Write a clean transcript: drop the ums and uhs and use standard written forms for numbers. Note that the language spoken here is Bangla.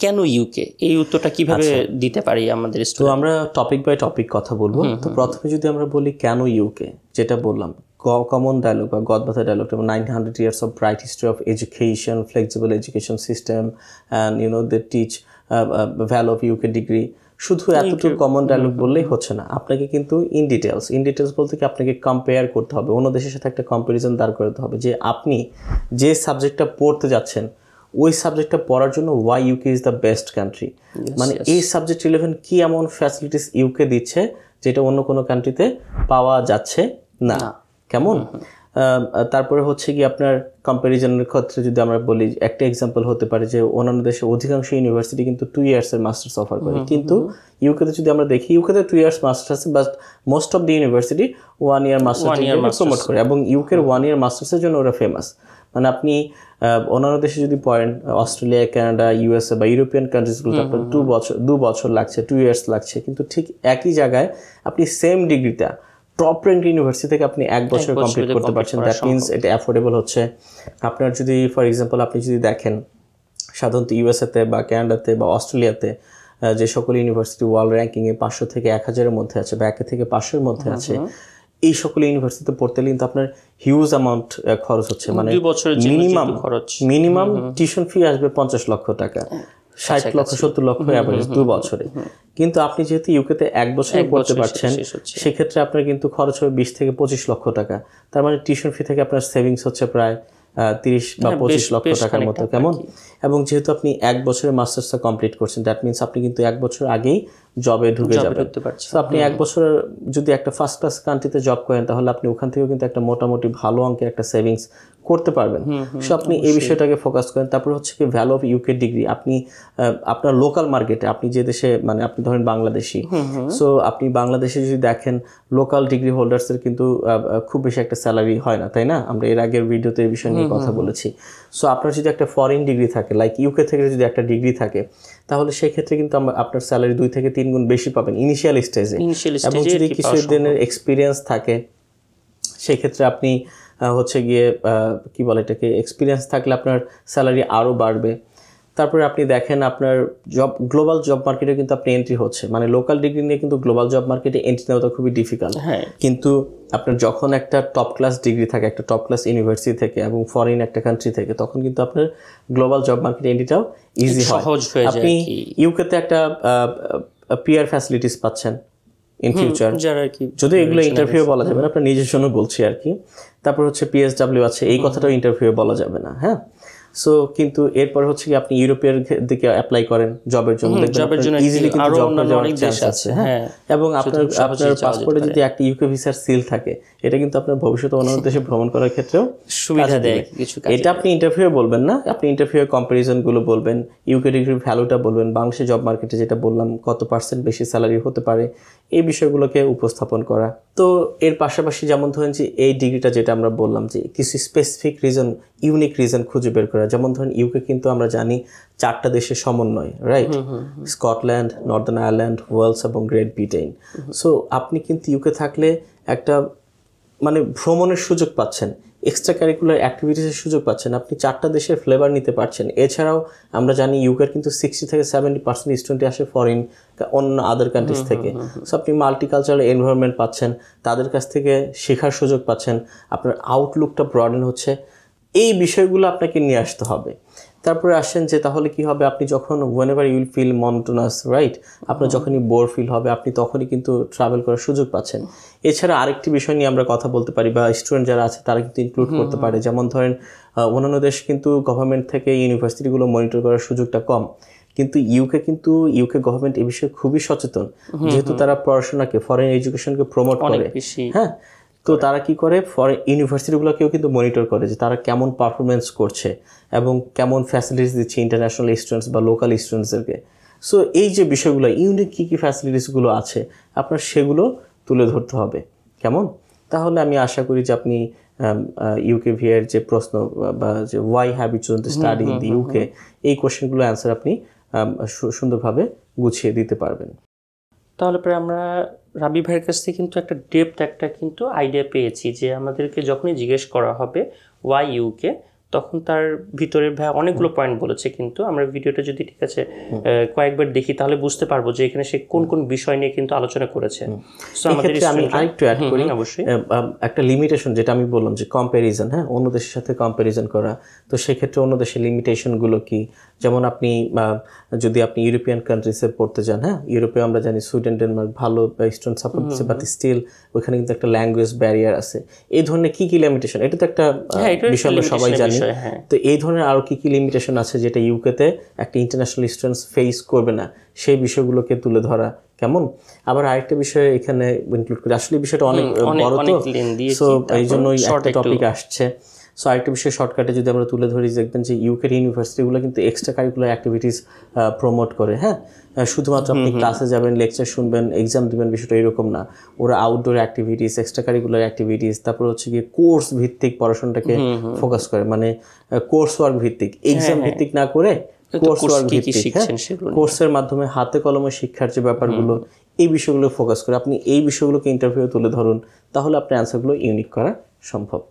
কেন ইউকে, এই উত্তরটা কিভাবে দিতে পারি আমাদের? তো আমরা টপিক বাই টপিক কথা বলবো। তো প্রথমে যদি আমরা বলি কেন ইউকে, যেটা বললাম কমন ডায়লগ বা গদবাধা dialogue, 900 years of bright history of education, flexible education system, and they teach value of UK degree. শুধু এতটুকু কমন ডায়লগ বললেই হচ্ছে না, আপনাকে কিন্তু ইন ডিটেলস বলতে কি আপনাকে কম্পেয়ার করতে হবে, অন্য দেশের সাথে একটা কম্পারিজন দাঁড় করতে হবে যে আপনি যে সাবজেক্টটা পড়তে যাচ্ছেন ওই সাবজেক্টটা পড়ার জন্য why UK is the best country. মানে এই সাবজেক্ট রিলেভেন্ট কি এমন ফ্যাসিলিটিস ইউকে দিচ্ছে যেটা অন্য কোনো কান্ট্রিতে পাওয়া যাচ্ছে না। কেমন? তারপরে হচ্ছে কি আপনার কম্প্যারিজনের ক্ষেত্রে যদি আমরা বলি, একটা এক্সাম্পল হতে পারে যে অন্যান্য দেশে অধিকাংশ ইউনিভার্সিটি কিন্তু 2 ইয়ার্সের মাস্টার্স অফার করে, কিন্তু ইউকেতে যদি আমরা দেখি ইউকেতে 2 ইয়ার্স মাস্টার্স আছে, but most of the university 1 year masters promote করে, এবং ইউকের 1 ইয়ার মাস্টার্সের জন্য ওরা ফেমাস। মানে আপনি অন্যান্য দেশে যদি পড়েন, অস্ট্রেলিয়া, কানাডা, ইউএসএ বা ইউরোপিয়ান কান্ট্রিজগুলোতে আপনার 2 বছর লাগছে, 2 ইয়ার্স লাগছে, কিন্তু ঠিক একই জায়গায় আপনি সেম ডিগ্রিটা টপ র্যাঙ্ক ইউনিভার্সিটি থেকে আপনি 1 বছর কমপ্লিট করতে পারছেন। দ্যাট মিনস এটা অ্যাফোর্ডেবল হচ্ছে। আপনার যদি ফর এক্সাম্পল আপনি যদি দেখেন সাধারণত ইউএসএতে বা কানাডাতে বা অস্ট্রেলিয়াতে যে সকল ইউনিভার্সিটি ওয়ার্ল্ড র্যাঙ্কিংয়ে 500 থেকে 1000-এর মধ্যে আছে বা 1 থেকে 500-এর মধ্যে আছে, এই সকল ইউনিভার্সিটিতে পড়তে কিন্তু আপনার হিউজ অ্যামাউন্ট খরচ হচ্ছে। মানে মিনিমাম টিউশন ফি আসবে 50 লক্ষ টাকা, 60 লক্ষ 70 লক্ষ অ্যাভারেজ 2 বছরে। কিন্তু আপনি যেহেতু ইউকেতে 1 বছরে পড়তে পারছেন, সেক্ষেত্রে আপনার কিন্তু খরচ হবে 20 থেকে 25 লক্ষ টাকা। তার মানে টিউশন ফি থেকে আপনার সেভিংস হচ্ছে প্রায় 30 বা 25 লক্ষ টাকার মতো। কেমন? এবং যেহেতু আপনি 1 বছরের মাস্টার্সটা কমপ্লিট করছেন, দ্যাট মিনস আপনি কিন্তু 1 বছর আগেই জবে ঢুকে যাবেন। তো আপনি 1 বছর যদি একটা ফার্স্ট ক্লাস কান্ট্রিতে জব করেন, তাহলে আপনি ওখান থেকেও কিন্তু একটা মোটামুটি ভালো অঙ্কের একটা সেভিংস করতে পারবেন। সো আপনি এই বিষয়টাকে ফোকাস করেন। তারপর হচ্ছে কি ভ্যালু অফ ইউকে ডিগ্রি, আপনি আপনার লোকাল মার্কেটে, আপনি যে দেশে, মানে আপনি ধরেন বাংলাদেশি, সো আপনি বাংলাদেশে যদি দেখেন লোকাল ডিগ্রি হোল্ডার্সের কিন্তু খুব বেশি একটা স্যালারি হয় না, তাই না? আমরা এর আগের ভিডিওতে এই বিষয় নিয়ে কথা বলেছি। সো আপনার যদি একটা ফরেন ডিগ্রি থাকে, লাইক ইউকে থেকে যদি একটা ডিগ্রি থাকে, তাহলে সেক্ষেত্রে কিন্তু আপনার স্যালারি 2 থেকে 3 গুণ বেশি পাবেন ইনিশিয়াল স্টেজে। এবং যদি কিছু দিনের এক্সপিরিয়েন্স থাকে, সেক্ষেত্রে আপনি হচ্ছে গিয়ে কি বলে এটাকে, এক্সপিরিয়েন্স থাকলে আপনার স্যালারি আরও বাড়বে। তারপরে আপনি দেখেন আপনার গ্লোবাল জব মার্কেটে কিন্তু আপনি এন্ট্রি হচ্ছে, মানে লোকাল ডিগ্রি নিয়ে কিন্তু গ্লোবাল জব মার্কেটে এন্ট্রি নেওয়াটা খুবই ডিফিকাল্ট। কিন্তু আপনার যখন একটা টপ ক্লাস ডিগ্রি থাকে একটা টপ ক্লাস ইউনিভার্সিটি থেকে এবং ফরেন একটা কান্ট্রি থেকে, তখন কিন্তু আপনার গ্লোবাল জব মার্কেটে এন্ট্রিটাও ইজি হয়। আপনি ইউকেতে একটা পিআর ফ্যাসিলিটিস পাচ্ছেন ইন ফিউচার, যদি এগুলো ইন্টারভিউ বলা যাবে না, আপনার নিজের জন্য বলছি আর কি। তারপর হচ্ছে পিএসডাব্লিউ আছে, এই কথাটাও ইন্টারভিউ বলা যাবে না। হ্যাঁ, সো কিন্তু এরপর হচ্ছে কি আপনি ইউরোপের দিকে অ্যাপ্লাই করেন জবের জন্য, ইজিলি কিন্তু জব পাওয়ার চান্স আছে। হ্যাঁ, এবং আপনার পাসপোর্টে যদি একটা ইউকে ভিসার সিল থাকে, এটা কিন্তু আপনার ভবিষ্যতে অন্য দেশে ভ্রমণ করার ক্ষেত্রেও সুবিধা দেয়। এটা আপনি ইন্টারভিউ বলবেন না, আপনি ইন্টারভিউ কম্পারিজন গুলো বলবেন, ইউকে ডিগ্রির ভ্যালুটা বলবেন, বাংলাদেশের জব মার্কেটে যেটা বললাম কত % বেশি স্যালারি হতে পারে, এই বিষয়গুলোকে উপস্থাপন করা। তো এর পাশাপাশি যেমন ধরেন যে এই ডিগ্রিটা যেটা আমরা বললাম যে কিছু স্পেসিফিক রিজন, ইউনিক রিজন খুঁজে বের করা। যেমন ধরেন ইউকে কিন্তু আমরা জানি 4টা দেশের সমন্বয়, right? Scotland, Northern Ireland, Wales এবং গ্রেট ব্রিটেন। সো আপনি কিন্তু ইউকে থাকলে একটা মানে ভ্রমণের সুযোগ পাচ্ছেন, এক্সট্রা কারিকুলার অ্যাক্টিভিটিসের সুযোগ পাচ্ছেন, আপনি 4টা দেশের ফ্লেভার নিতে পারছেন। এছাড়াও আমরা জানি ইউকের কিন্তু 60 থেকে 70% স্টুডেন্ট আসে ফরেন, অন্য আদার কান্ট্রিজ থেকে। সো আপনি মাল্টিকালচারাল এনভায়রনমেন্ট পাচ্ছেন, তাদের কাছ থেকে শেখার সুযোগ পাচ্ছেন, আপনার আউটলুকটা ব্রডেন হচ্ছে। এই বিষয়গুলো আপনাকে নিয়ে আসতে হবে। তারপরে আসেন যে তাহলে কি হবে, আপনি যখন whenever you will feel monotonous, right, আপনার যখনই বোর ফিল হবে, আপনি তখনই কিন্তু ট্রাভেল করার সুযোগ পাচ্ছেন। এছাড়া আরেকটি বিষয় নিয়ে আমরা কথা বলতে পারি, বা স্টুডেন্ট যারা আছে তারা কিন্তু ইনক্লুড করতে পারে। যেমন ধরেন অন্যান্য দেশ কিন্তু গভর্নমেন্ট থেকে ইউনিভার্সিটিগুলো মনিটর করার সুযোগটা কম, কিন্তু ইউকে গভর্নমেন্ট এই বিষয়ে খুবই সচেতন, যেহেতু তারা পড়াশোনাকে, ফরেন এডুকেশনকে প্রমোট করে। হ্যাঁ, তো তারা কি করে, ফরেন ইউনিভার্সিটিগুলোকেও কিন্তু মনিটর করে যে তারা কেমন পারফরমেন্স করছে এবং কেমন ফ্যাসিলিটিস দিচ্ছে ইন্টারন্যাশনাল স্টুডেন্টস বা লোকাল স্টুডেন্টসদেরকে। সো এই যে বিষয়গুলো, ইউনিক কী কী ফ্যাসিলিটিসগুলো আছে আপনার সেগুলো তুলে ধরতে হবে। কেমন? তাহলে আমি আশা করি যে আপনি ইউকেভিএ এর যে প্রশ্ন বা যে why have you chosen to study in the UK, এই কোশ্চেনগুলো অ্যান্সার আপনি সুন্দরভাবে গুছিয়ে দিতে পারবেন। তাহলে পরে আমরা রাবি ভাইয়ের কাছ থেকে কিন্তু একটা ডেপথ একটা কিন্তু আইডিয়া পেয়েছি যে আমাদেরকে যখনই জিজ্ঞেস করা হবে ওয়াই ইউকে, তখন তার ভিতরে ভাই অনেকগুলো পয়েন্ট বলেছে, কিন্তু আমরা ভিডিওটা যদি ঠিক আছে কয়েকবার দেখি তাহলে বুঝতে পারবো যে এখানে সে কোন কোন বিষয় নিয়ে কিন্তু আলোচনা করেছে। সো আমাদের আমি আরেকটু অ্যাড করি, অবশ্যই একটা লিমিটেশন যেটা আমি বললাম যে কম্প্যারিজন, হ্যাঁ, অন্য দেশের সাথে কম্প্যারিজন করা। তো সেক্ষেত্রে অন্য দেশের লিমিটেশনগুলো কি, যেমন আপনি যদি আপনি ইউরোপিয়ান কান্ট্রিজে পড়তে যান, হ্যাঁ, ইউরোপে আমরা জানি সুইডেন ডেনমার্ক ভালো স্টুডেন্ট সাপোর্ট দিচ্ছে, বাট স্টিল ওইখানে কিন্তু একটা ল্যাঙ্গুয়েজ ব্যারিয়ার আছে। এই ধরনের কি কি লিমিটেশন, এটা তো একটা বিষয় আমরা সবাই জানি। তো এই ধরনের আরো কি কি লিমিটেশন আছে যেটা ইউকেতে একটা ইন্টারন্যাশনাল স্টুডেন্টস ফেস করবে না, সেই বিষয়গুলোকে তুলে ধরা কেমন। আবার আরেকটা বিষয় এখানে ইনক্লুড করি, আসলে বিষয়টা অনেক বড়, তো সো এই জন্যই একটা টপিক আসছে। সো আরেকটা বিষয় শর্টকাটে যদি আমরা তুলে ধরি, দেখবেন যে ইউকের ইউনিভার্সিটিগুলো কিন্তু এক্সট্রা কারিকুলার অ্যাক্টিভিটিস প্রমোট করে। হ্যাঁ, শুধুমাত্র আপনি ক্লাসে যাবেন, লেকচার শুনবেন, এক্সাম দিবেন, বিষয়টা এরকম না। ওরা outdoor activities, extra curricular activities, তারপর হচ্ছে গিয়ে কোর্স ভিত্তিক পড়াশোনাটাকে ফোকাস করে, মানে কোর্স ওয়ার্ক ভিত্তিক, এক্সাম ভিত্তিক না করে কোর্স ওয়ার্ক ভিত্তিক, কোর্সের মাধ্যমে হাতে কলমে শিক্ষার যে ব্যাপারগুলো, এই বিষয়গুলো ফোকাস করে। আপনি এই বিষয়গুলোকে ইন্টারভিউ তুলে ধরুন, তাহলে আপনার অ্যান্সারগুলো ইউনিক করা সম্ভব।